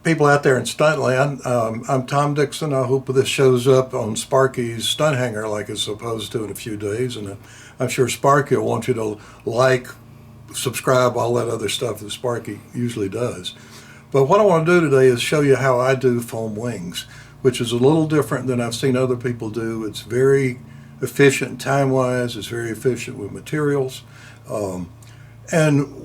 people out there in Stuntland. I'm Tom Dixon. I hope this shows up on Sparky's Stunt Hanger like it's supposed to in a few days. And I'm sure Sparky will want you to like, subscribe, all that other stuff that Sparky usually does. But what I want to do today is show you how I do foam wings, which is a little different than I've seen other people do. It's very efficient time-wise. It's very efficient with materials. And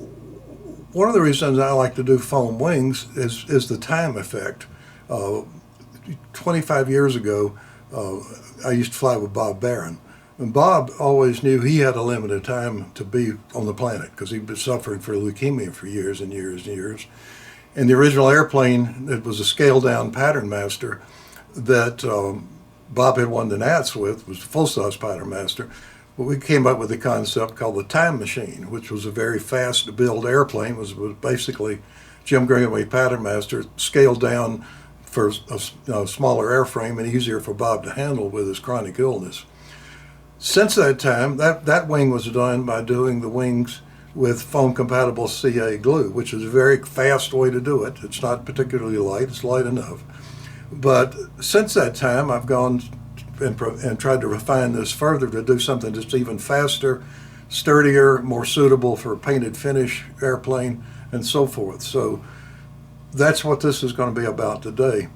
one of the reasons I like to do foam wings is the time effect. 25 years ago, I used to fly with Bob Barron. And Bob always knew he had a limited time to be on the planet because he'd been suffering from leukemia for years and years and years. And the original airplane, it was a scaled-down Pattern Master that Bob had won the Nats with, was the full-size Pattern Master. But we came up with a concept called the Time Machine, which was a very fast-to-build airplane. It was basically Jim Greenway Pattern Master scaled down for a smaller airframe and easier for Bob to handle with his chronic illness. Since that time, that wing was done by doing the wings with foam-compatible CA glue, which is a very fast way to do it. It's not particularly light. It's light enough. But since that time, I've gone and tried to refine this further to do something that's even faster, sturdier, more suitable for a painted finish airplane, and so forth. So that's what this is going to be about today.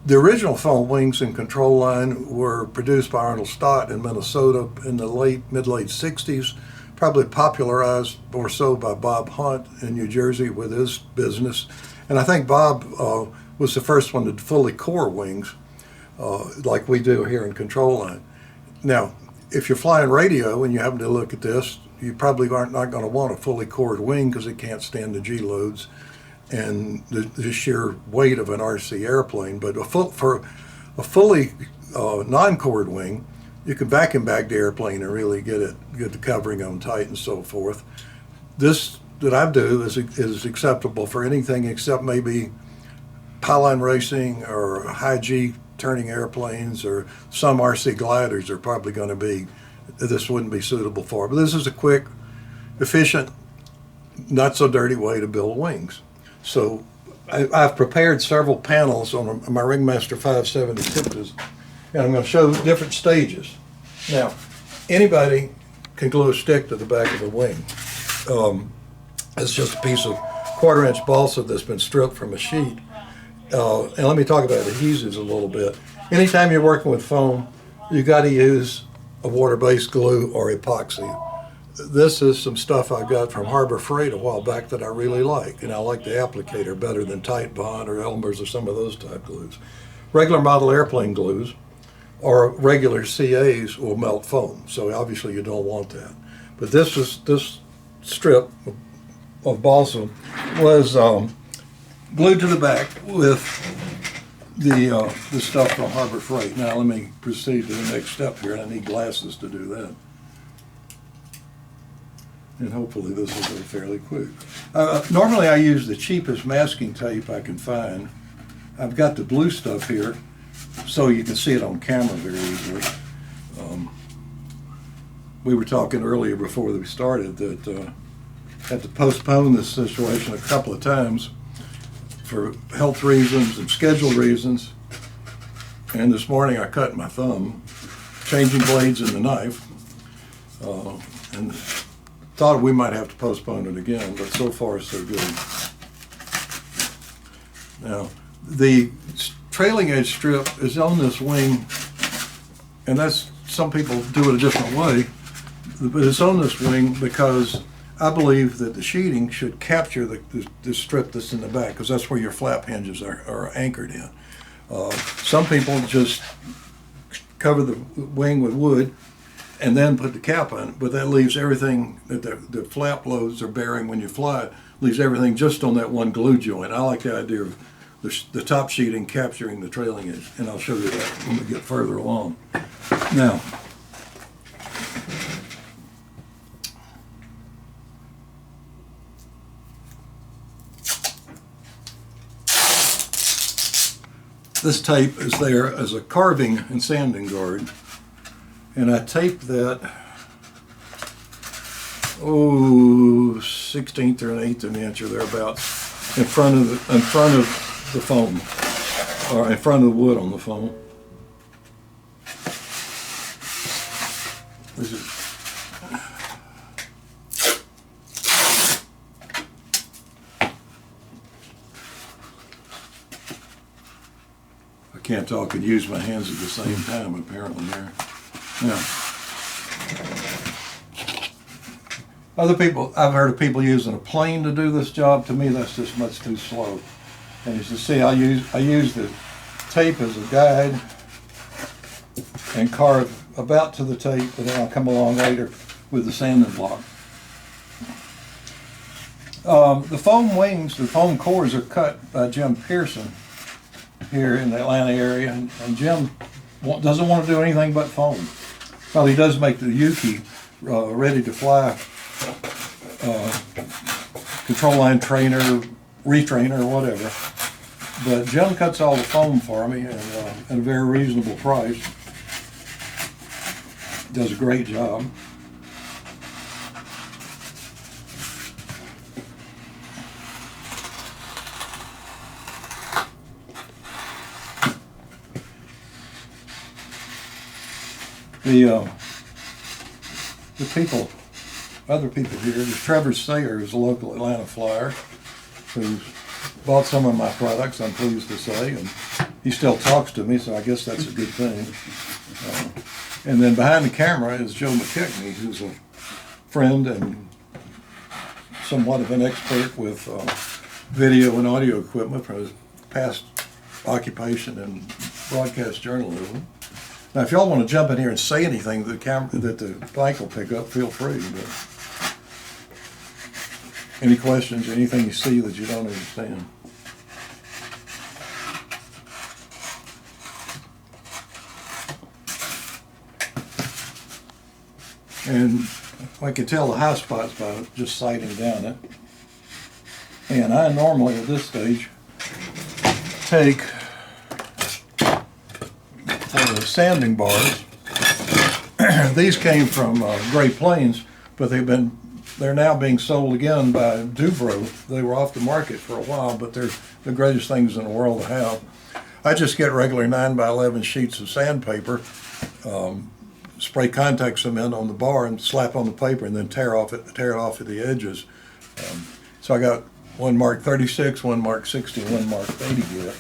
The original foam wings and control line were produced by Arnold Stott in Minnesota in the mid-late 60s, probably popularized more so by Bob Hunt in New Jersey with his business. And I think Bob was the first one to fully core wings, like we do here in control line. Now, if you're flying radio and you happen to look at this, you probably aren't not going to want a fully cored wing because it can't stand the G loads and the sheer weight of an RC airplane. But for a fully non-cored wing, you can vacuum bag the airplane and really get the covering on tight and so forth. This that I do is acceptable for anything except maybe pylon racing or high G turning airplanes, or some RC gliders are probably going to be, this wouldn't be suitable for. But this is a quick, efficient, not so dirty way to build wings. So I've prepared several panels on my Ringmaster 570 Tiptas, and I'm going to show different stages. Now, anybody can glue a stick to the back of a wing. It's just a piece of 1/4-inch balsa that's been stripped from a sheet. And let me talk about adhesives a little bit. Anytime you're working with foam, you got to use a water-based glue or epoxy. This is some stuff I got from Harbor Freight a while back that I really like, and I like the applicator better than Tite Bond or Elmer's or some of those type glues. Regular model airplane glues or regular CAs will melt foam, so obviously you don't want that. But this strip of balsa was glued to the back with the stuff from Harbor Freight. Now let me proceed to the next step here, and I need glasses to do that. And hopefully this will go fairly quick. Normally I use the cheapest masking tape I can find. I've got the blue stuff here so you can see it on camera very easily. We were talking earlier before we started that I had to postpone this situation a couple of times for health reasons and schedule reasons. And this morning I cut my thumb changing blades in the knife, and thought we might have to postpone it again, but so far so good. Now, the trailing edge strip is on this wing, and that's, some people do it a different way, but it's on this wing because I believe that the sheeting should capture the strip that's in the back, because that's where your flap hinges are anchored in. Some people just cover the wing with wood and then put the cap on it, but that leaves everything that the flap loads are bearing when you fly, leaves everything just on that one glue joint. I like the idea of the top sheeting capturing the trailing edge, and I'll show you that when we get further along. Now, this tape is there as a carving and sanding guard, and I taped that 1/16 or 1/8 of an inch or thereabouts in front of the foam, or in front of the wood on the foam. This is I can't talk and use my hands at the same time, apparently, here. Yeah. Other people, I've heard of people using a plane to do this job. To me, that's just much too slow. And as you see, I use the tape as a guide and carve about to the tape, and then I'll come along later with the sanding block. The foam wings, the foam cores are cut by Jim Pearson here in the Atlanta area, and Jim doesn't want to do anything but foam. Well, he does make the Yuki ready to fly control line trainer, retrainer, or whatever. But Jim cuts all the foam for me and, at a very reasonable price. Does a great job. The people, other people here, there's Trevor Sayer, who's a local Atlanta flyer, who's bought some of my products, I'm pleased to say, and he still talks to me, so I guess that's a good thing. And then behind the camera is Joe McKechnie, who's a friend and somewhat of an expert with video and audio equipment from his past occupation in broadcast journalism. Now, if y'all want to jump in here and say anything that the mic will pick up, feel free. But any questions, anything you see that you don't understand? And I can tell the high spots by just sighting down it. And I normally, at this stage, take the sanding bars. These came from Great Plains, but they're now being sold again by Dubro. They were off the market for a while, but they're the greatest things in the world to have. I just get regular 9x11 sheets of sandpaper, spray contact cement on the bar and slap on the paper, and then tear it off at the edges. So I got one marked 36, one marked 60, and one marked 80 grit.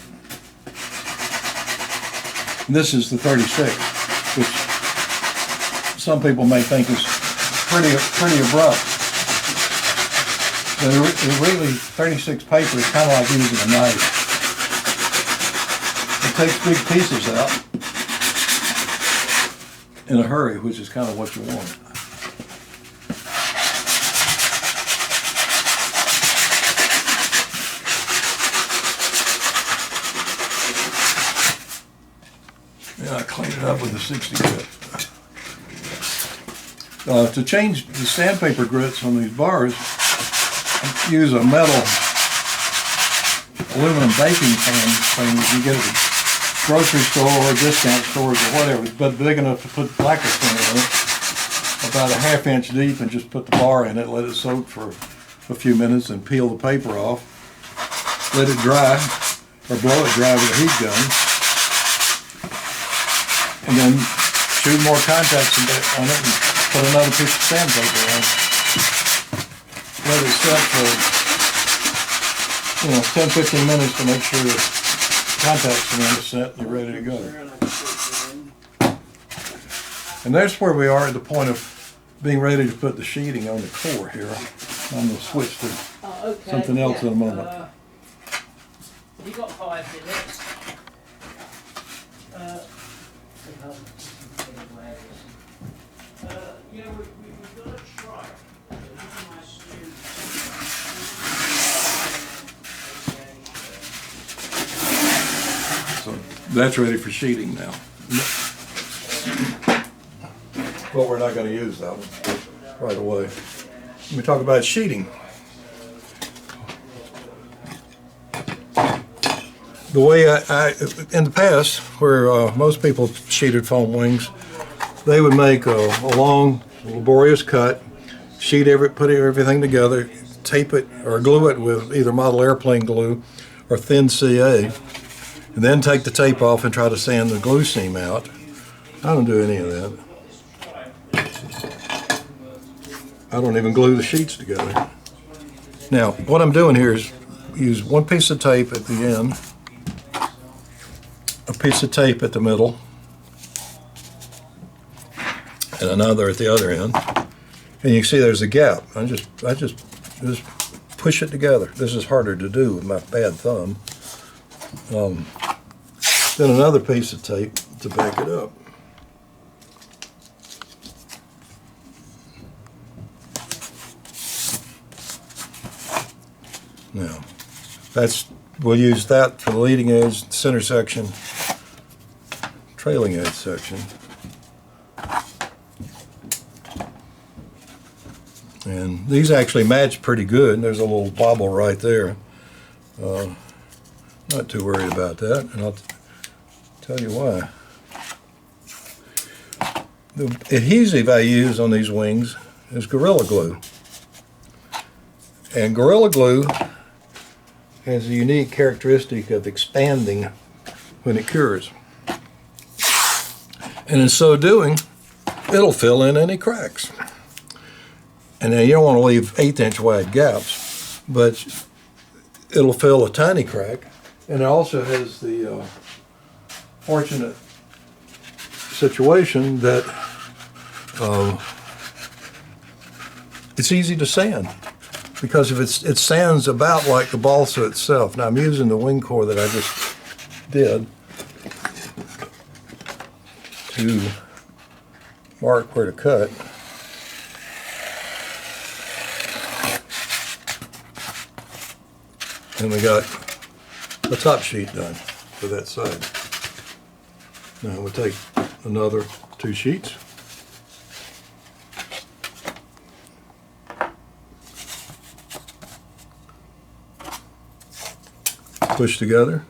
And this is the 36, which some people may think is pretty abrupt. But it really, 36 paper is kind of like using a knife. It takes big pieces out in a hurry, which is kind of what you want. Yeah, I cleaned it up with a 60 grit. To change the sandpaper grits on these bars, use a metal aluminum baking pan thing that you get at the grocery store or discount stores or whatever, but big enough to put lacquer thinner in it, about a ½ inch deep, and just put the bar in it, let it soak for a few minutes, and peel the paper off. Let it dry, or blow it dry with a heat gun, and then shoot more contacts on it and put another piece of sandpaper on. Let it set for 10-15 minutes to make sure the contact cement is set and you're ready to go. And that's where we are at the point of being ready to put the sheeting on the core here. I'm going to switch to something else in a moment. You got 5 minutes. Yeah, we've got a try. So that's ready for sheeting now. But we're not going to use that one right away. Let me talk about sheeting. The way I in the past, where most people sheeted foam wings, they would make a long, laborious cut, put everything together, tape it or glue it with either model airplane glue or thin CA, and then take the tape off and try to sand the glue seam out. I don't do any of that. I don't even glue the sheets together. Now, what I'm doing here is use one piece of tape at the end, a piece of tape at the middle, and another at the other end. And you can see there's a gap. I just push it together. This is harder to do with my bad thumb. Then another piece of tape to back it up. Now, we'll use that for the leading edge, center section, trailing edge section. And these actually match pretty good. There's a little bobble right there. Not too worried about that, and I'll tell you why. The adhesive I use on these wings is Gorilla Glue. And Gorilla Glue has a unique characteristic of expanding when it cures. And in so doing, it'll fill in any cracks. And now you don't want to leave 1/8 wide gaps, but it'll fill a tiny crack. And it also has the fortunate situation that it's easy to sand, because if it sands about like the balsa itself. Now I'm using the wing core that I just did to mark where to cut. And we got the top sheet done for that side. Now we'll take another 2 sheets. Push together.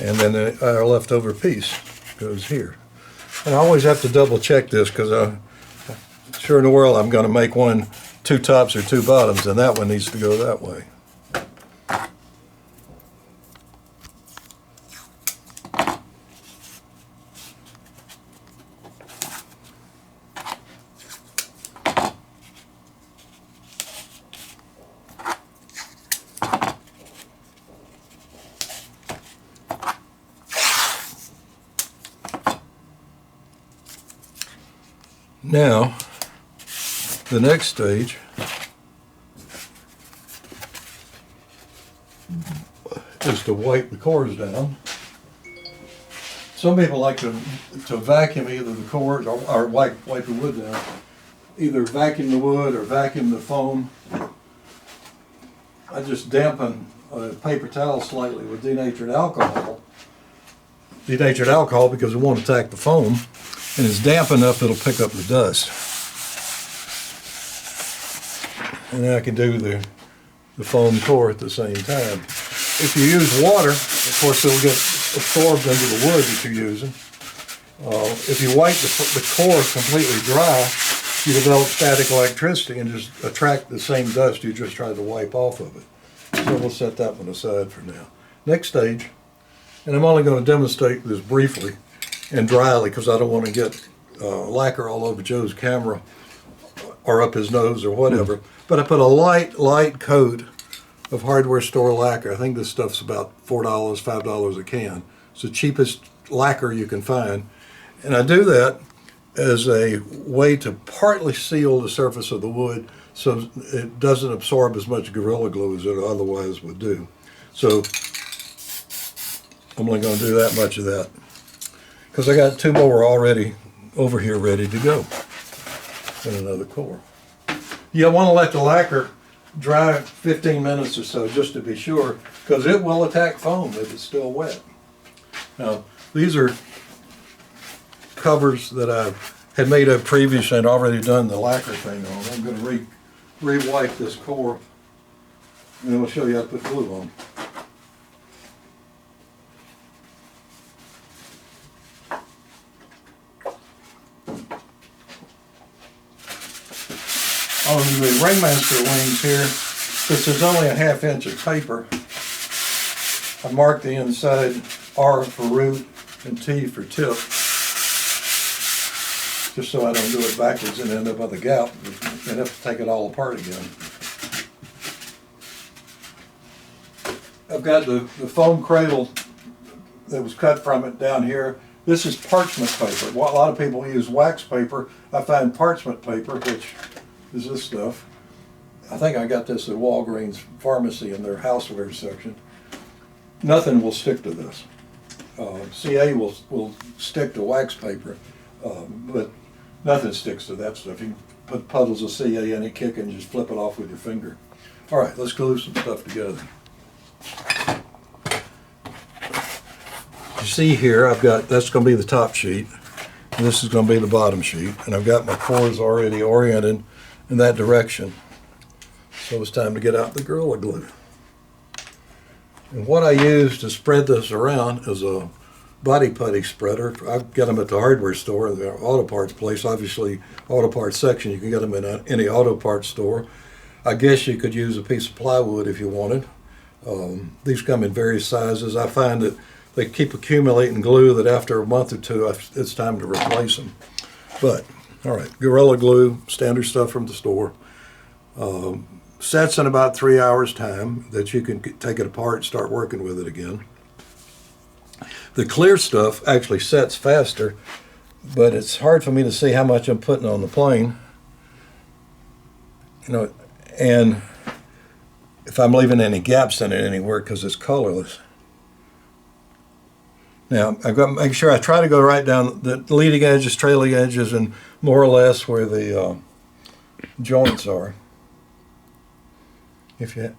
And then our leftover piece goes here. And I always have to double check this, because sure in the world I'm going to make 2 tops or 2 bottoms, and that one needs to go that way. Now, the next stage is to wipe the cores down. Some people like to vacuum either the cores or wipe the wood down. Either vacuum the wood or vacuum the foam. I just dampen a paper towel slightly with denatured alcohol. Denatured alcohol because it won't attack the foam. And it's damp enough it'll pick up the dust. And then I can do the foam core at the same time. If you use water, of course it'll get absorbed into the wood that you're using. If you wipe the core completely dry, you develop static electricity and just attract the same dust you just tried to wipe off of it. So we'll set that one aside for now. Next stage, and I'm only going to demonstrate this briefly and dryly, because I don't want to get lacquer all over Joe's camera or up his nose or whatever. But I put a light coat of hardware store lacquer. I think this stuff's about $4, $5 a can. It's the cheapest lacquer you can find. And I do that as a way to partly seal the surface of the wood so it doesn't absorb as much Gorilla Glue as it otherwise would do. So I'm only going to do that much of that, because I got 2 more already over here ready to go, and another core. You want to let the lacquer dry 15 minutes or so just to be sure, because it will attack foam if it's still wet. Now, these are covers that I've had made up previously and already done the lacquer thing on. I'm going to re-wipe this core, and then we'll show you how to put glue on. On the Ringmaster wings here, since there's only a 1/2 inch of paper, I marked the inside R for root and T for tip, just so I don't do it backwards and end up with a gap and have to take it all apart again. I've got the foam cradle that was cut from it down here. This is parchment paper. A lot of people use wax paper. I find parchment paper, which is this stuff. I think I got this at Walgreens Pharmacy in their houseware section. Nothing will stick to this. CA will stick to wax paper, but nothing sticks to that stuff. You can put puddles of CA in it, kick it, and just flip it off with your finger. All right, let's glue some stuff together. You see here, I've got, that's going to be the top sheet, and this is going to be the bottom sheet, and I've got my cores already oriented in that direction. So it's time to get out the Gorilla Glue. And what I use to spread this around is a body putty spreader. I get them at the hardware store, the auto parts place. Obviously, auto parts section, you can get them in any auto parts store. I guess you could use a piece of plywood if you wanted. These come in various sizes. I find that they keep accumulating glue that after a month or two, it's time to replace them. But, all right, Gorilla Glue, standard stuff from the store. Sets in about 3 hours time that you can take it apart and start working with it again. The clear stuff actually sets faster, but it's hard for me to see how much I'm putting on the plane. You know, and if I'm leaving any gaps in it anywhere because it's colorless. Now, I've got to make sure I try to go right down the leading edges, trailing edges, and more or less where the joints are. If you,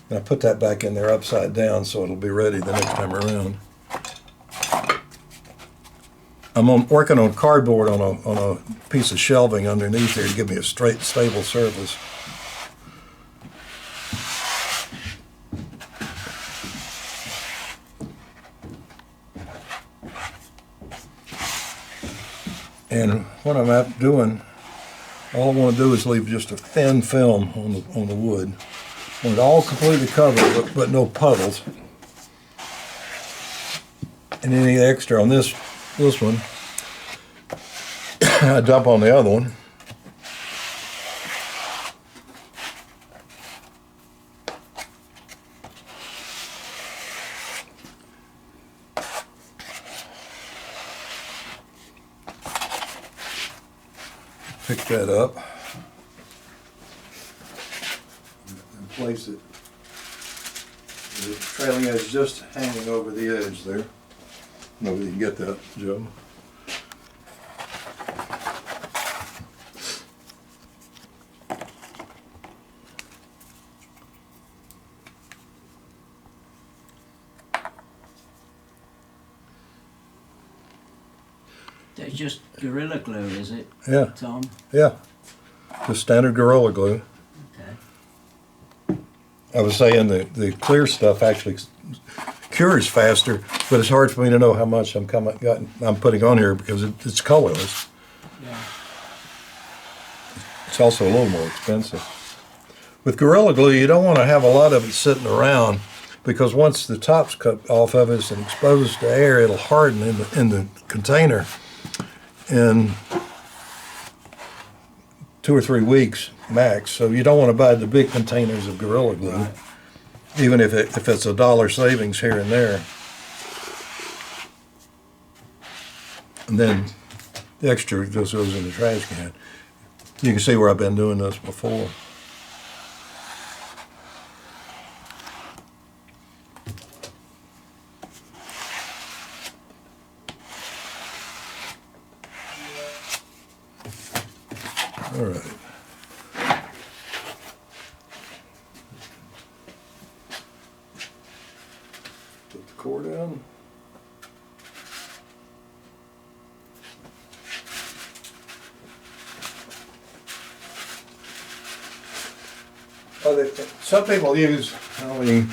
and I put that back in there upside down so it'll be ready the next time around. I'm working on cardboard on a piece of shelving underneath here to give me a straight, stable surface. And what I'm doing, all I want to do is leave just a thin film on the wood. I want it all completely covered, but no puddles. And any extra on this one, I dump on the other one. Pick that up and place it. The trailing edge just hanging over the edge there. Nobody can get that, Joe. That's just Gorilla Glue, is it? Yeah. Tom? Yeah. Just standard Gorilla Glue. Okay. I was saying the clear stuff actually cures faster, but it's hard for me to know how much I'm putting on here because it's colorless. Yeah. It's also a little more expensive. With Gorilla Glue, you don't want to have a lot of it sitting around because once the top's cut off of it and exposed to air, it'll harden in the container in 2 or 3 weeks max. So you don't want to buy the big containers of Gorilla Glue, right, even if it's $1 savings here and there. And then the extra just goes in the trash can. You can see where I've been doing this before. All right. Put the cord in. Some people use, I mean,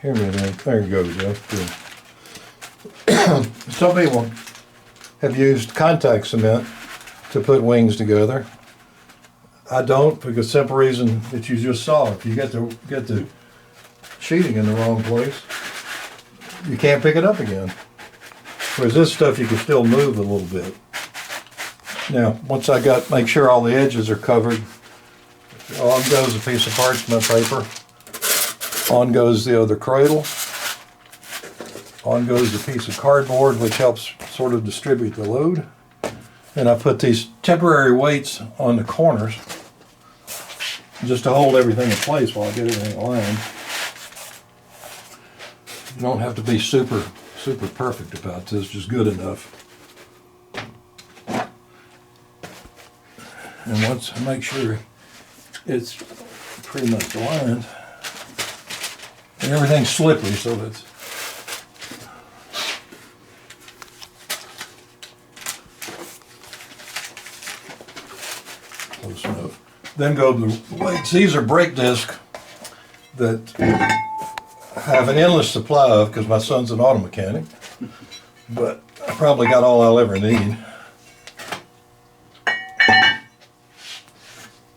here we go. There you go, Jeff. Good. Some people have used contact cement to put wings together. I don't, for the simple reason that you just saw. If you get the sheeting in the wrong place, you can't pick it up again. Whereas this stuff you can still move a little bit. Now, once make sure all the edges are covered, on goes a piece of parchment paper, on goes the other cradle, on goes a piece of cardboard, which helps sort of distribute the load. And I put these temporary weights on the corners just to hold everything in place while I get everything aligned. You don't have to be super perfect about this, just good enough. And once I make sure it's pretty much aligned, and everything's slippery, so that's close enough. Then go to the weights. These are brake discs that I have an endless supply of because my son's an auto mechanic, but I probably got all I'll ever need.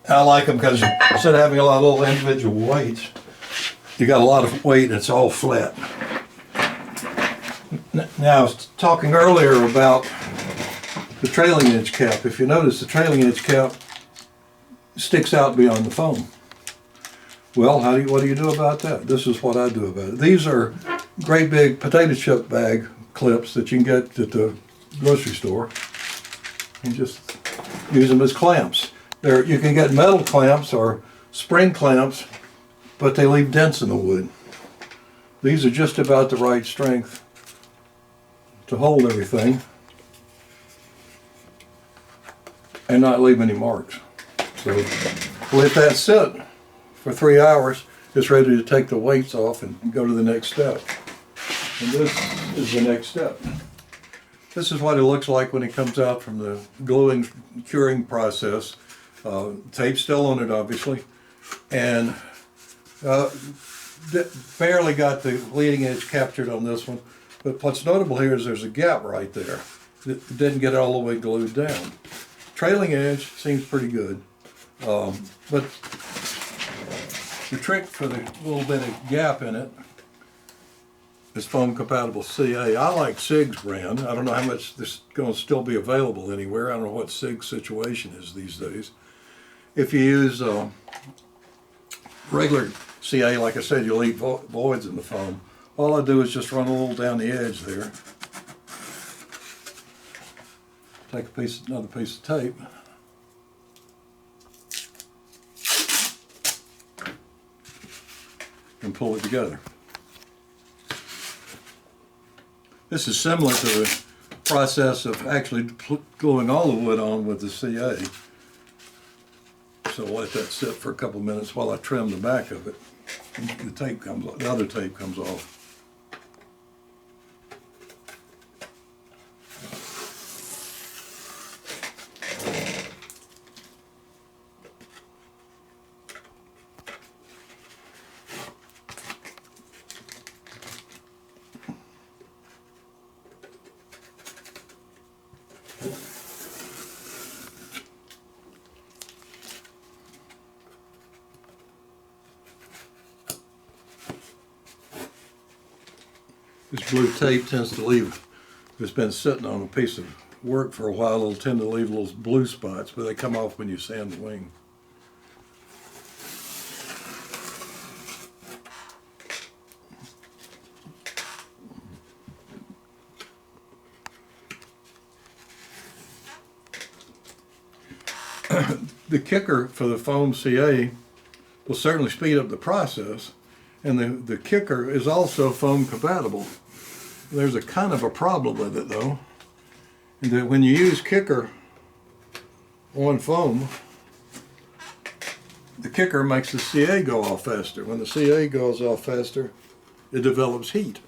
I like them because instead of having a lot of little individual weights, you got a lot of weight and it's all flat. Now, I was talking earlier about the trailing edge cap. If you notice, the trailing edge cap sticks out beyond the foam. Well, what do you do about that? This is what I do about it. These are great big potato chip bag clips that you can get at the grocery store. And just use them as clamps. You can get metal clamps or spring clamps, but they leave dents in the wood. These are just about the right strength to hold everything and not leave any marks. So let that sit for 3 hours. It's ready to take the weights off and go to the next step. And this is the next step. This is what it looks like when it comes out from the gluing, curing process. Tape's still on it, obviously, and barely got the leading edge captured on this one. But what's notable here is there's a gap right there. It didn't get all the way glued down. Trailing edge seems pretty good, but the trick for the little bit of gap in it is foam compatible CA. I like SIG's brand. I don't know how much this is going to still be available anywhere. I don't know what SIG's situation is these days. If you use regular CA, like I said, you'll leave voids in the foam. All I do is just run a little down the edge there. Take another piece of tape. And pull it together. This is similar to the process of actually gluing all the wood on with the CA. So I'll let that sit for a couple of minutes while I trim the back of it. The other tape comes off. This blue tape tends to leave, if it's been sitting on a piece of work for a while, it'll tend to leave little blue spots, but they come off when you sand the wing. The kicker for the foam CA will certainly speed up the process, and the kicker is also foam compatible. There's a kind of a problem with it though, and that when you use kicker on foam, the kicker makes the CA go off faster. When the CA goes off faster, it develops heat,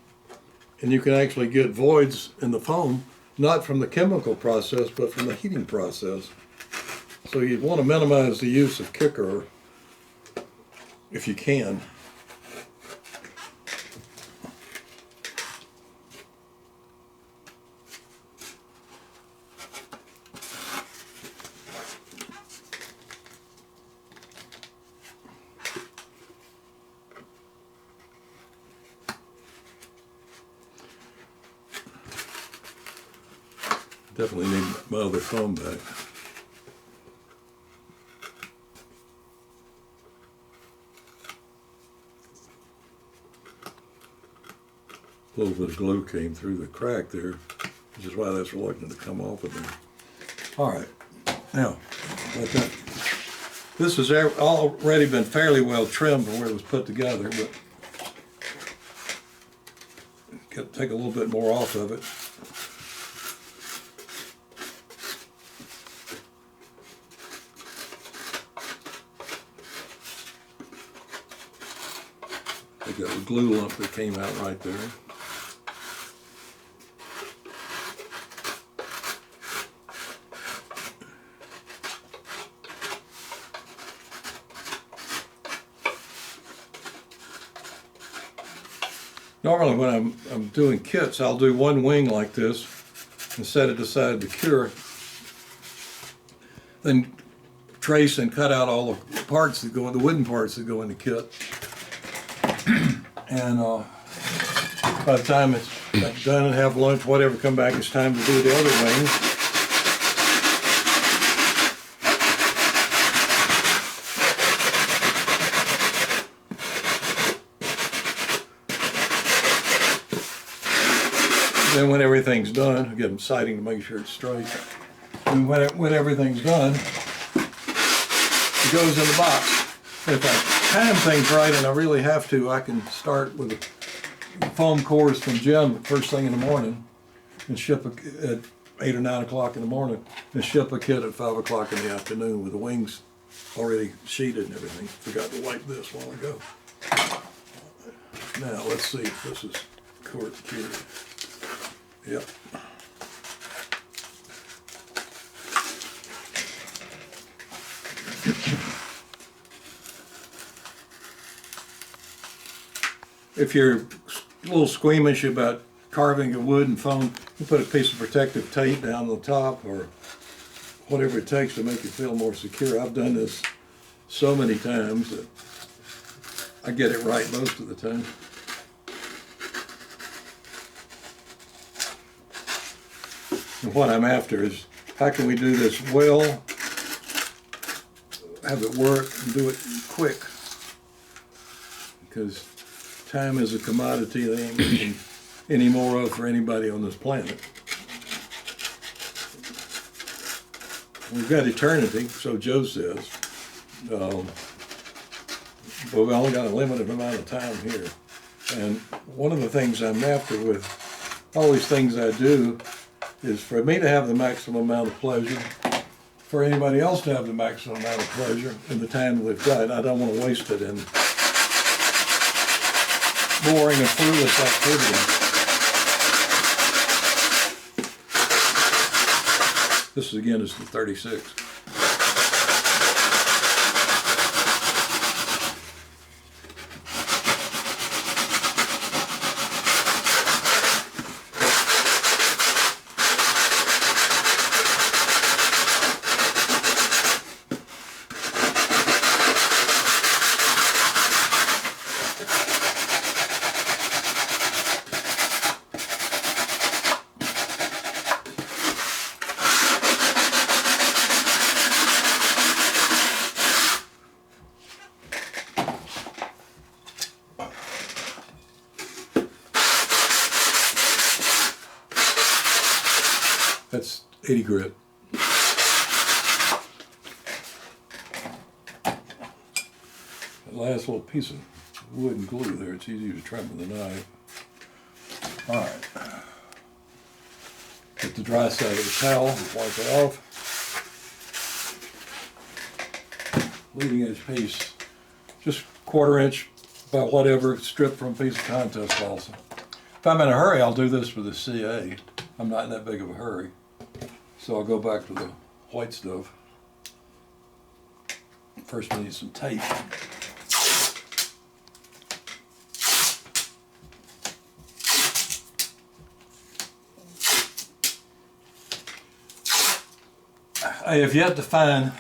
and you can actually get voids in the foam, not from the chemical process, but from the heating process. So you want to minimize the use of kicker if you can. Definitely need my other phone back. A little bit of glue came through the crack there, which is why that's reluctant to come off of there. All right, now, this has already been fairly well trimmed from where it was put together, but take a little bit more off of it. I got a glue lump that came out right there. Normally when I'm doing kits, I'll do one wing like this and set it aside to cure. Then trace and cut out all the parts that go, the wooden parts that go in the kit. And by the time it's done and have lunch, whatever, come back, it's time to do the other wing. Then when everything's done, again, I'm sighting to make sure it's straight. And when everything's done, it goes in the box. If I time things right, and I really have to, I can start with the foam cores from Jim first thing in the morning and ship at 8 or 9 o'clock in the morning and ship a kit at 5 o'clock in the afternoon with the wings already sheeted and everything. Forgot to wipe this while ago. Now let's see if this is cured. Yep. If you're a little squeamish about carving a wood and foam, you put a piece of protective tape down the top or whatever it takes to make it feel more secure. I've done this so many times that I get it right most of the time. And what I'm after is, how can we do this well, have it work, and do it quick? Because time is a commodity there ain't making any more of for anybody on this planet. We've got eternity, so Joe says, but we only got a limited amount of time here. And one of the things I'm after with all these things I do is for me to have the maximum amount of pleasure, for anybody else to have the maximum amount of pleasure in the time they've got. I don't want to waste it in boring and fruitless activity. This again is the 36. That's 80 grit. That last little piece of wood and glue there, it's easy to trim with a knife. All right. Get the dry side of the towel, wipe it off. Leading edge piece, just 1/4 inch by whatever, strip from a piece of contest balsa. If I'm in a hurry, I'll do this with a CA. I'm not in that big of a hurry. So I'll go back to the white stuff. First we need some tape. I have yet to find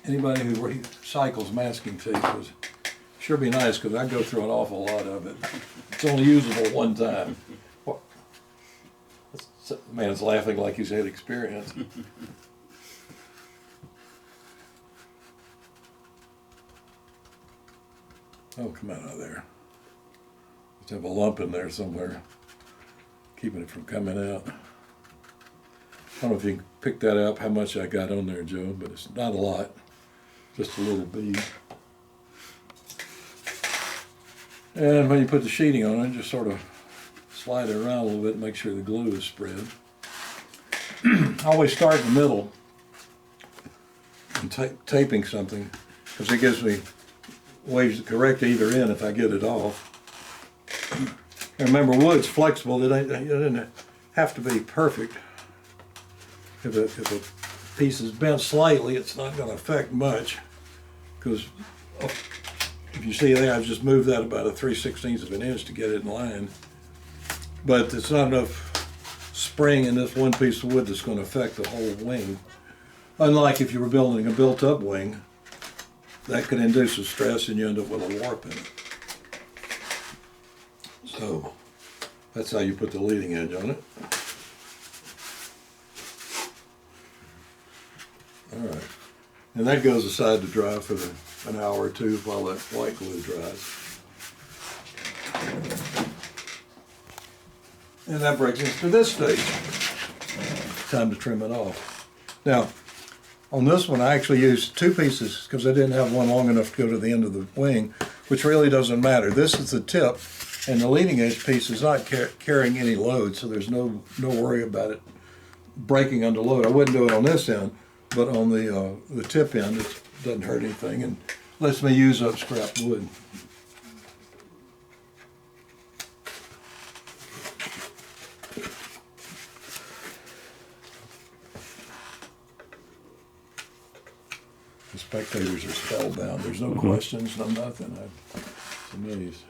anybody who recycles masking tape. Would sure be nice, because I go through an awful lot of it. It's only usable one time. What? The man's laughing like he's had experience. Oh, come out of there. Let's have a lump in there somewhere, keeping it from coming out. I don't know if you can pick that up, how much I got on there, Joe, but it's not a lot, just a little bead. And when you put the sheeting on it, just sort of slide it around a little bit and make sure the glue is spread. I always start in the middle and taping something, because it gives me ways to correct either end if I get it off. And remember, wood's flexible. It doesn't have to be perfect. If a piece is bent slightly, it's not going to affect much, because if you see there, I've just moved that about a 3/16 of an inch to get it in line. But it's not enough spring in this one piece of wood that's going to affect the whole wing. Unlike if you were building a built-up wing, that could induce a stress and you end up with a warp in it. So that's how you put the leading edge on it. All right, and that goes aside to dry for an hour or two while that white glue dries. And that brings us to this stage. Time to trim it off. Now, on this one I actually used two pieces because I didn't have one long enough to go to the end of the wing, which really doesn't matter. This is the tip, and the leading edge piece is not carrying any load, so there's no worry about it breaking under load. I wouldn't do it on this end, but on the tip end it doesn't hurt anything and lets me use up scrap wood. The spectators are spellbound. There's no questions, no nothing. I'm amazed.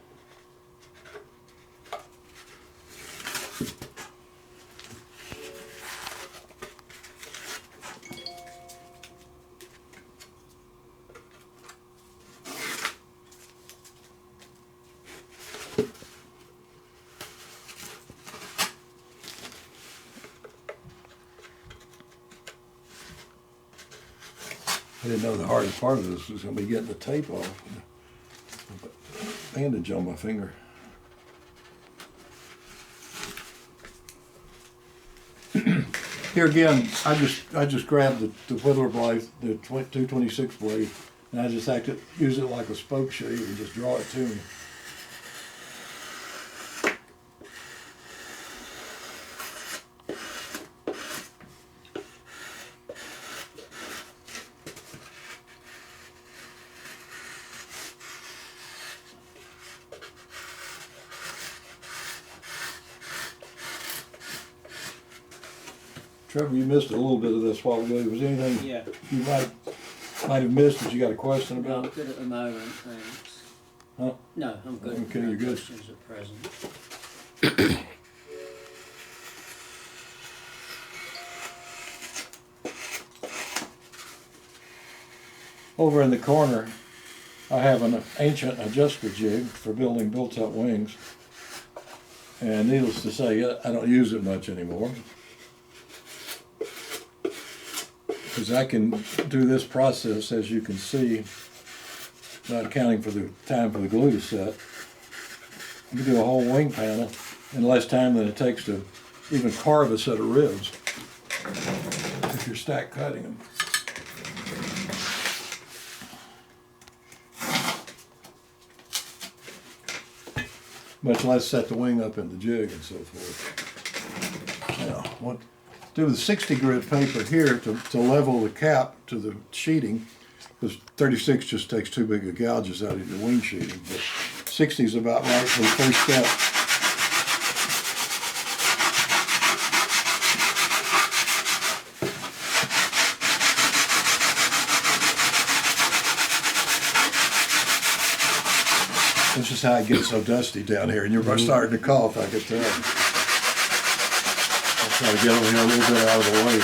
I didn't know the hardest part of this was going to be getting the tape off. Bandage on my finger. Here again, I just grabbed the whittler blade, the 226 blade, and I just use it like a spoke shaver and just draw it to me. Trevor, you missed a little bit of this while ago. Was there anything you might have missed that you got a question about? No, I'm good at the moment, thanks. Huh? No, I'm good. Okay, No you're good. questions at present. Over in the corner, I have an ancient adjuster jig for building built-up wings. And needless to say, I don't use it much anymore, because I can do this process, as you can see, not accounting for the time for the glue to set. You can do a whole wing panel in less time than it takes to even carve a set of ribs if you're stack cutting them. Much less set the wing up in the jig and so forth. Now, do the 60 grit paper here to level the cap to the sheeting, because 36 just takes too big of gouges out of the wing sheeting, but 60 is about right for the first step. This is how it gets so dusty down here, and you're starting to cough, I could tell. I'll try to get over here a little bit out of the way.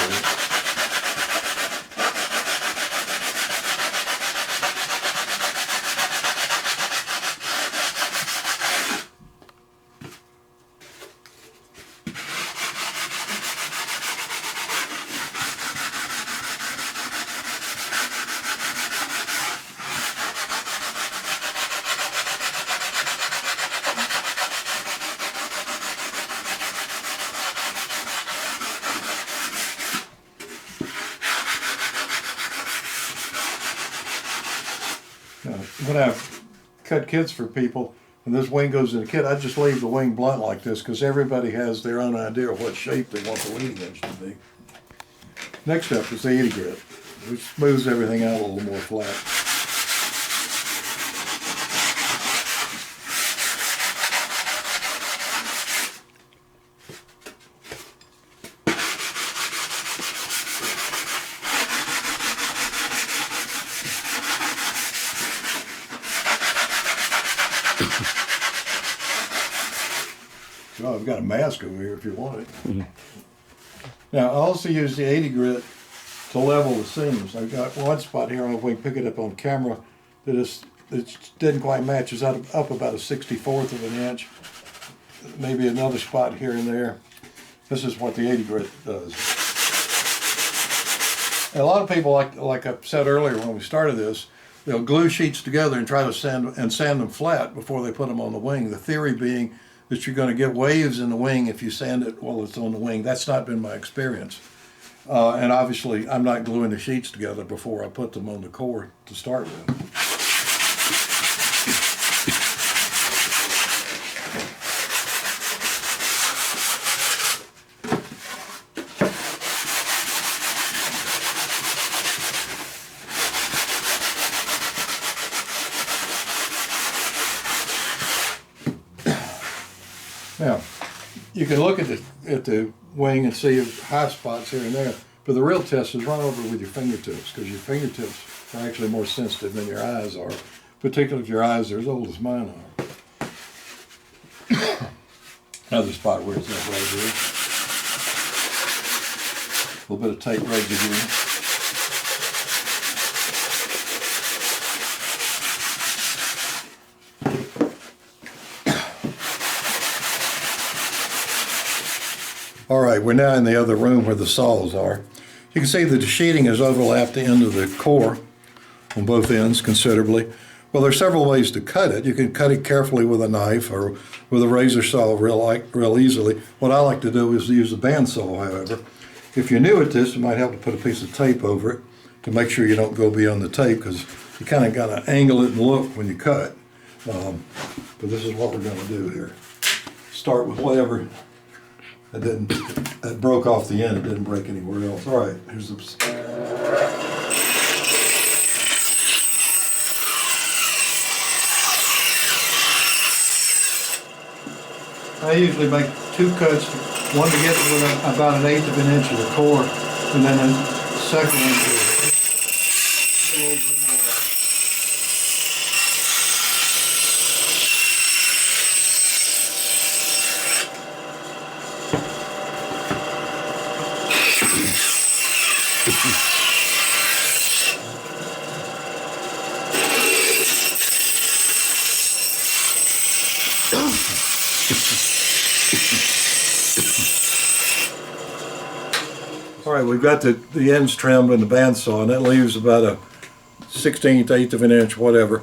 when I cut kits for people, and this wing goes in a kit, I just leave the wing blunt like this because everybody has their own idea of what shape they want the leading edge to be. Next up is the 80 grit, which smooths everything out a little more flat. Oh, I've got a mask over here if you want it. Mm-hmm. Now, I also use the 80 grit to level the seams. I've got one spot here, I don't know if we can pick it up on camera, that it didn't quite match. It's up about a 64th of an inch. Maybe another spot here and there. This is what the 80 grit does. And a lot of people, like I said earlier when we started this, they'll glue sheets together and try to sand them flat before they put them on the wing. The theory being that you're going to get waves in the wing if you sand it while it's on the wing. That's not been my experience. And obviously, I'm not gluing the sheets together before I put them on the core to start with. Now, you can look at the wing and see high spots here and there, but the real test is run over with your fingertips, because your fingertips are actually more sensitive than your eyes are, particularly if your eyes are as old as mine are. Another spot where it's that right here. A little bit of tape residue here. All right, we're now in the other room where the saws are. You can see that the sheeting has overlapped the end of the core on both ends considerably. Well, there's several ways to cut it. You can cut it carefully with a knife or with a razor saw real easily. What I like to do is use a bandsaw, however. If you're new at this, it might help to put a piece of tape over it to make sure you don't go beyond the tape, because you kind of got to angle it and look when you cut. But this is what we're going to do here. Start with whatever. That broke off the end. It didn't break anywhere else. All right, here's the. I usually make two cuts, one to get within about 1/8 of an inch of the core, and then a second one to a little bit more. All right, we've got the ends trimmed in the bandsaw, and that leaves about a 1/16, 1/8 of an inch, whatever.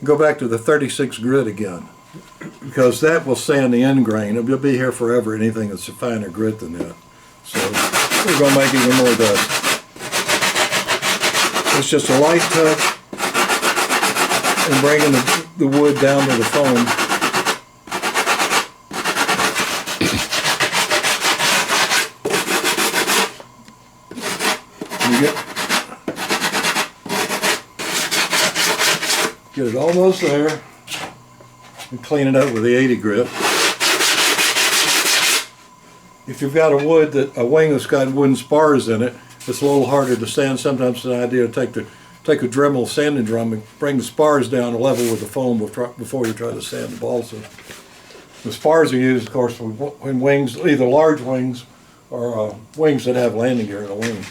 Go back to the 36 grit again, because that will sand the end grain. It'll be here forever, anything that's a finer grit than that. So we're going to make even more dust. It's just a light touch and bringing the wood down to the foam. Get it almost there and clean it up with the 80 grit. If you've got a wing that's got wooden spars in it, it's a little harder to sand. Sometimes it's an idea to take a Dremel sanding drum and bring the spars down to level with the foam before you try to sand the balsa. The spars are used, of course, when wings, either large wings or wings that have landing gear in the wing.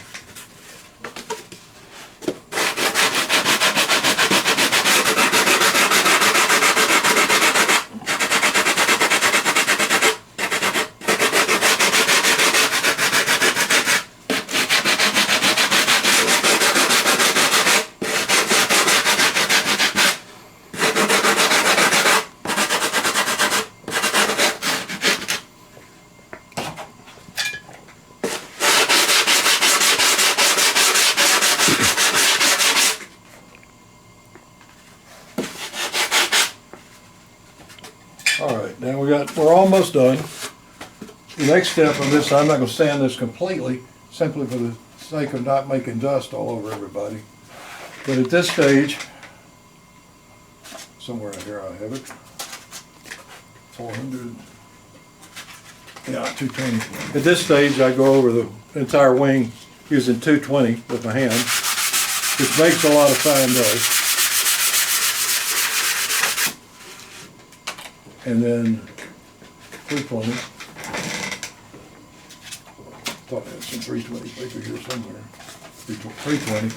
we're almost done. The next step of this, I'm not going to sand this completely, simply for the sake of not making dust all over everybody. But at this stage, somewhere out here I have it, 400, yeah, 220. At this stage, I go over the entire wing using 220 with my hand, which makes a lot of fine dust. And then 320. Thought I had some 320 paper here somewhere. 320.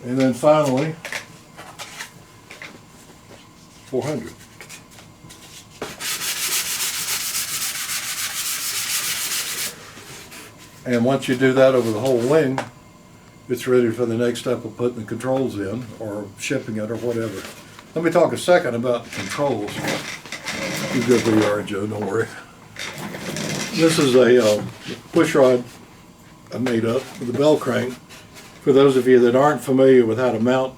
And then finally, 400. And once you do that over the whole wing, it's ready for the next step of putting the controls in or shipping it or whatever. Let me talk a second about the controls. You good where you are, Joe, don't worry. This is a push rod I made up with a bell crank. For those of you that aren't familiar with how to mount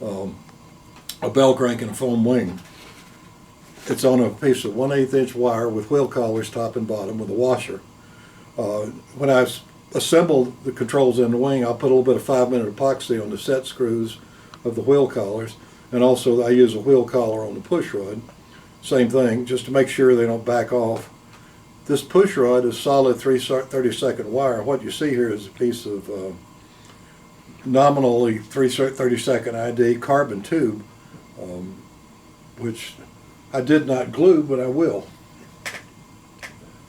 a bell crank in a foam wing, it's on a piece of 1/8 inch wire with wheel collars top and bottom with a washer. When I assembled the controls in the wing, I'll put a little bit of 5-minute epoxy on the set screws of the wheel collars, and also I use a wheel collar on the push rod. Same thing, just to make sure they don't back off. This push rod is solid 30-second wire. What you see here is a piece of nominally 30-second ID carbon tube, which I did not glue, but I will.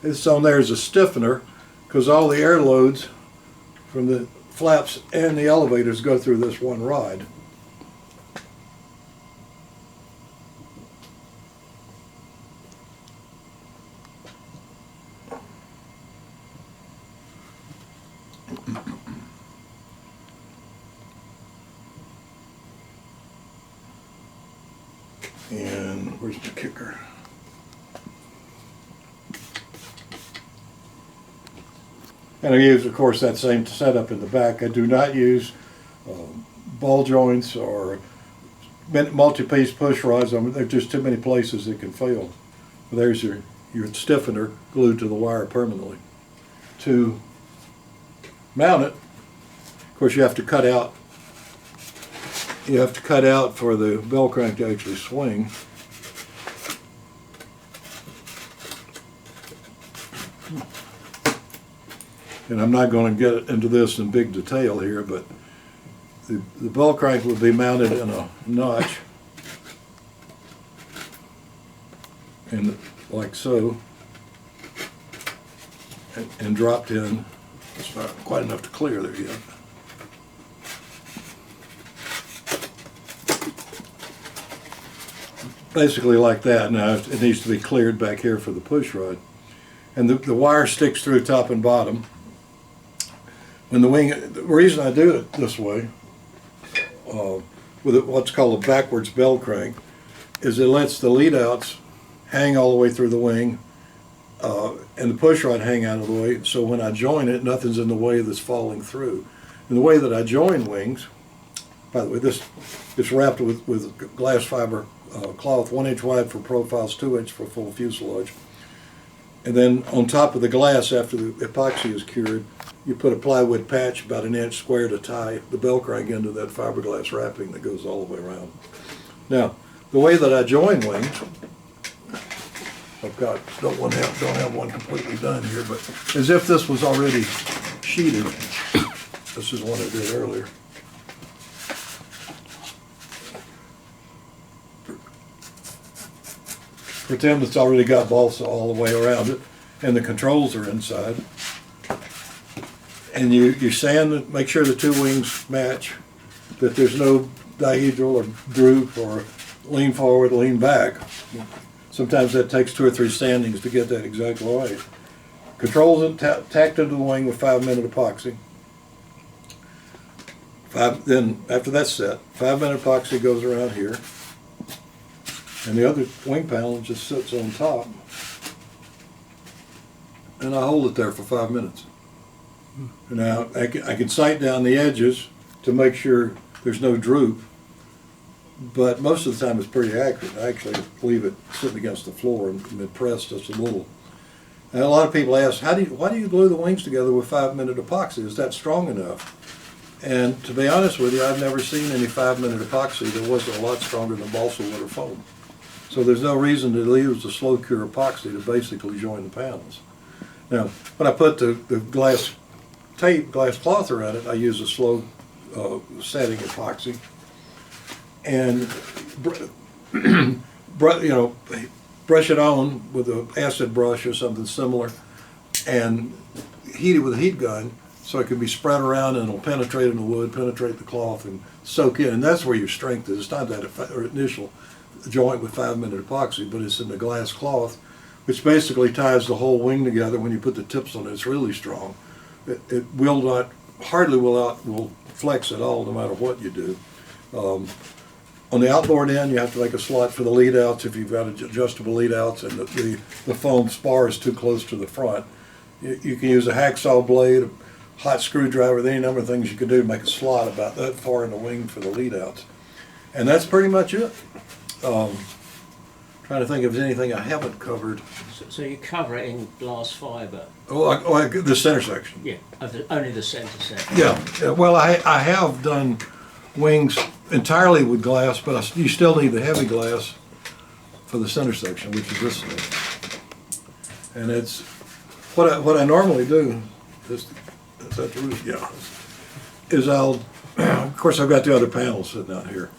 It's on there as a stiffener, because all the air loads from the flaps and the elevators go through this one rod. And where's the kicker? And I use, of course, that same setup in the back. I do not use ball joints or multi-piece push rods. There's just too many places that can fail. There's your stiffener glued to the wire permanently. To mount it, of course, you have to cut out. You have to cut out for the bell crank to actually swing. And I'm not going to get into this in big detail here, but the bell crank would be mounted in a notch, and like so, and dropped in. It's not quite enough to clear there yet. Basically like that. Now it needs to be cleared back here for the push rod. And the wire sticks through top and bottom. When the wing, the reason I do it this way, with what's called a backwards bell crank, is it lets the lead outs hang all the way through the wing, and the push rod hang out of the way, so when I join it, nothing's in the way that's falling through. And the way that I join wings, by the way, this is wrapped with glass fiber cloth, 1 inch wide for profiles, 2 inch for full fuselage. And then on top of the glass, after the epoxy is cured, you put a plywood patch about 1 inch square to tie the bell crank into that fiberglass wrapping that goes all the way around. Now, the way that I join wings, don't have one completely done here, but as if this was already sheeted. This is one I did earlier. Pretend it's already got balsa all the way around it, and the controls are inside. And you sand, make sure the two wings match, that there's no dihedral or droop or lean forward, lean back. Sometimes that takes 2 or 3 sandings to get that exactly right. Controls tacked into the wing with 5-minute epoxy. Then after that's set, 5-minute epoxy goes around here. And the other wing panel just sits on top. And I hold it there for 5 minutes. Now I can sight down the edges to make sure there's no droop. but most of the time it's pretty accurate. I actually leave it sitting against the floor and then press just a little. And a lot of people ask, why do you glue the wings together with 5-minute epoxy? Is that strong enough? And to be honest with you, I've never seen any 5-minute epoxy that wasn't a lot stronger than balsa wood or foam. So there's no reason to use the slow cure epoxy to basically join the panels. Now, when I put the glass cloth around it, I use a slow setting epoxy, and brush it on with an acid brush or something similar, and heat it with a heat gun so it can be spread around and it'll penetrate in the wood, penetrate the cloth, and soak in. And that's where your strength is. It's not that initial joint with 5-minute epoxy, but it's in the glass cloth, which basically ties the whole wing together. When you put the tips on it, it's really strong. It will not, hardly will flex at all, no matter what you do. On the outboard end, you have to make a slot for the lead outs if you've got adjustable lead outs and the foam spar is too close to the front. You can use a hacksaw blade, a hot screwdriver, any number of things you can do to make a slot about that far in the wing for the lead outs. And that's pretty much it. Trying to think if there's anything I haven't covered. So you cover it in glass fibre? The center section. Yeah, only the centre section. Yeah. Well, I have done wings entirely with glass, but you still need the heavy glass for the center section, which is this thing. And it's what I normally do. Is that the roof? Yeah. Is of course I've got the other panels sitting out here.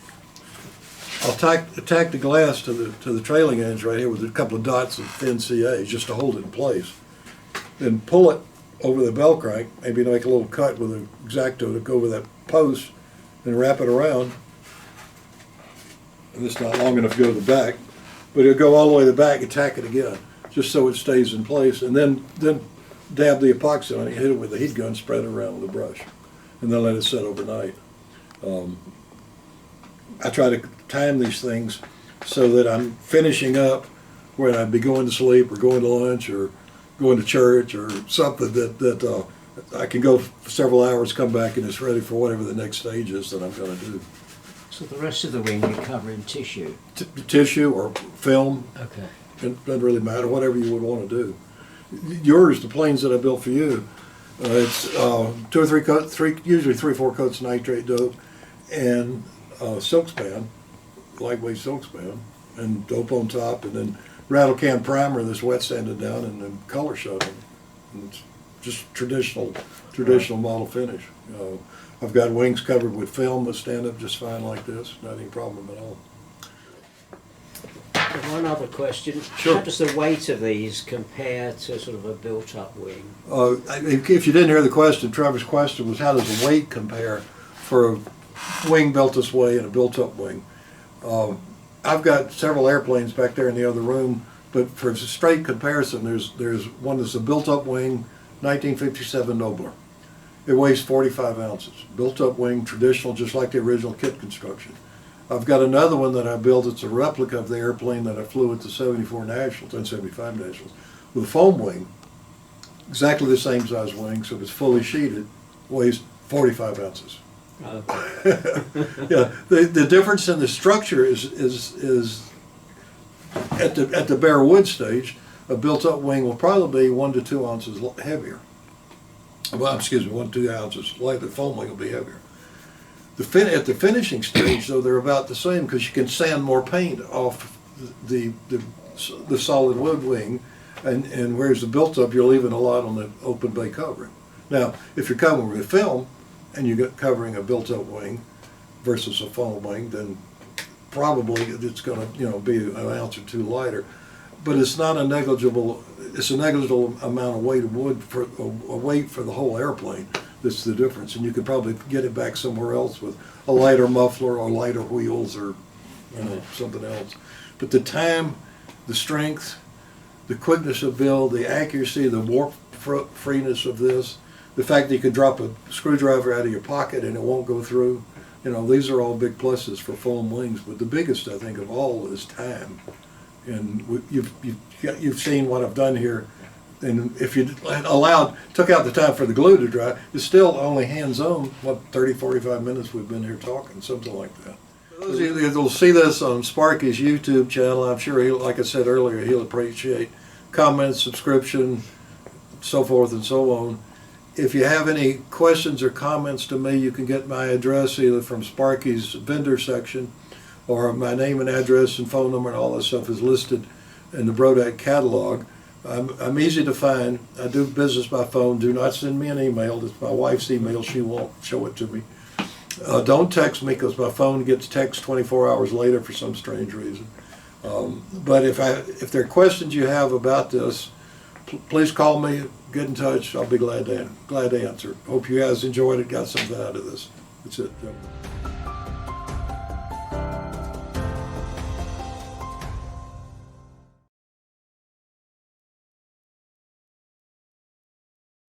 I'll tack the glass to the trailing edge right here with a couple of dots of thin CAs just to hold it in place. Then pull it over the bell crank, maybe make a little cut with an X-Acto to go over that post, and wrap it around. And it's not long enough to go to the back, but it'll go all the way to the back and tack it again, just so it stays in place. And then dab the epoxy on it, hit it with a heat gun, spread it around with a brush, and then let it set overnight. I try to time these things so that I'm finishing up when I'd be going to sleep or going to lunch or going to church or something that I can go for several hours, come back, and it's ready for whatever the next stage is that I'm going to do. So the rest of the wing you cover in tissue? Tissue or film. Okay. It doesn't really matter, whatever you would want to do. Yours, the planes that I built for you, it's 2 or 3 coats, usually 3 or 4 coats of nitrate dope, and silk span, lightweight silk span, and dope on top, and then rattle can primer that's wet sanded down, and then color shoving. And it's just traditional model finish. I've got wings covered with film that stand up just fine like this, not any problem at all. One other question. Sure. How does the weight of these compare to sort of a built-up wing? If you didn't hear the question, Trevor's question was how does the weight compare for a wing built this way and a built-up wing? I've got several airplanes back there in the other room, but for a straight comparison, there's one that's a built-up wing, 1957 Nobler. It weighs 45 ounces. Built-up wing, traditional, just like the original kit construction. I've got another one that I built. It's a replica of the airplane that I flew at the 74 Nationals and 75 Nationals with a foam wing, exactly the same size wing, so it's fully sheeted, weighs 45 ounces. Okay. Yeah, the difference in the structure is at the bare wood stage, a built-up wing will probably be 1 to 2 ounces heavier. Well, excuse me, 1 to 2 ounces lighter. The foam wing will be heavier. At the finishing stage, though, they're about the same because you can sand more paint off the solid wood wing, and whereas the built-up, you're leaving a lot on the open bay covering. Now, if you're covering with film and you're covering a built-up wing versus a foam wing, then probably it's going to be an ounce or 2 lighter. But it's not a negligible. It's a negligible amount of weight of wood for a weight for the whole airplane. That's the difference, and you could probably get it back somewhere else with a lighter muffler or lighter wheels or something else. But the time, the strength, the quickness of build, the accuracy, the warp freeness of this, the fact that you can drop a screwdriver out of your pocket and it won't go through, these are all big pluses for foam wings. But the biggest, I think, of all is time. And you've seen what I've done here. And if you took out the time for the glue to dry, it's still only hands-on, 30, 45 minutes we've been here talking, something like that. Those of you that'll see this on Sparky's YouTube channel, I'm sure he'll, like I said earlier, he'll appreciate comments, subscription, so forth and so on. If you have any questions or comments to me, you can get my address either from Sparky's vendor section, or my name and address and phone number and all that stuff is listed in the Brodak catalog. I'm easy to find. I do business by phone. Do not send me an email. It's my wife's email. She won't show it to me. Don't text me, because my phone gets text 24 hours later for some strange reason. But if there are questions you have about this, please call me, get in touch. I'll be glad to answer. Hope you guys enjoyed it, got something out of this. That's it.